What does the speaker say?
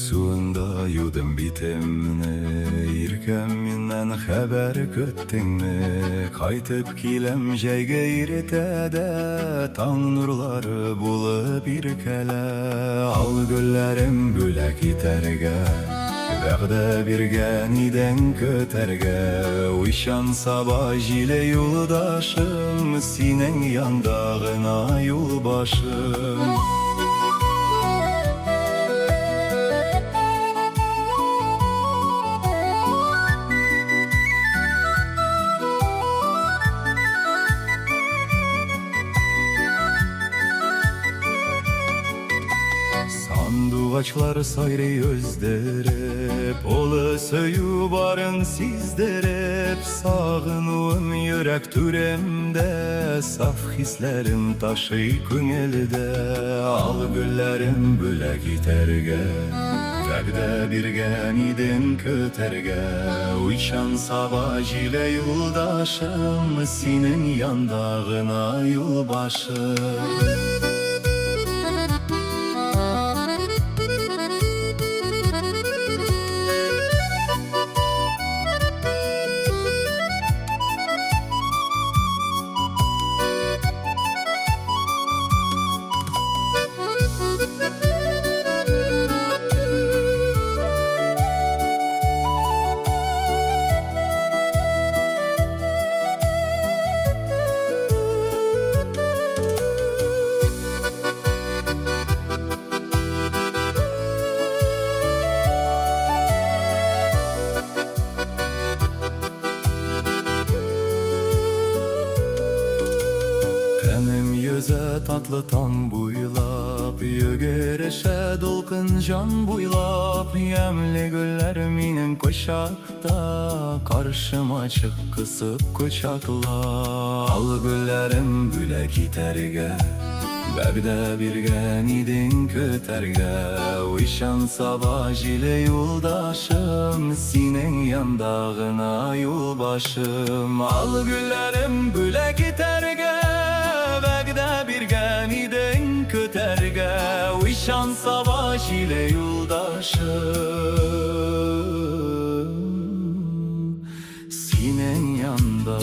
suunda yudum bitemni, irkem minden haber köttengni. Kaytıp kilem jayga iretede, taң nurları bulup irkele. Al güllerim bülek iterge, vəqdə birgən iden kötərgə. Uyşan sabah jile yoldaşım, sinen yandağına yolbaşım. Sandugaçlar sayri özderep, olu söyü barın sizderep. Sağınıım yürek türemde, saf hislerim taşı köngelde. Al güllerim bülek iterge, vəqdə birgən idin kötərge. Uyşan sabah jile yoldaşım, sinin yandağına yolbaşım. Benim yüze tatlı tam buylap, yügereşe dolkun can buylap. Yemli güller minin koşakta, karşıma çık kısıp kucakla. Al güllerim bülek iterge, vəqdə birgən idin kötərge. Uyşan sabah jile yoldaşım, sinin yandağına yolbaşım. Al güllerim bülek iterge, vəqdə birgən idin kötərge. Uyşan sabah jile yoldaşım, sinen yanda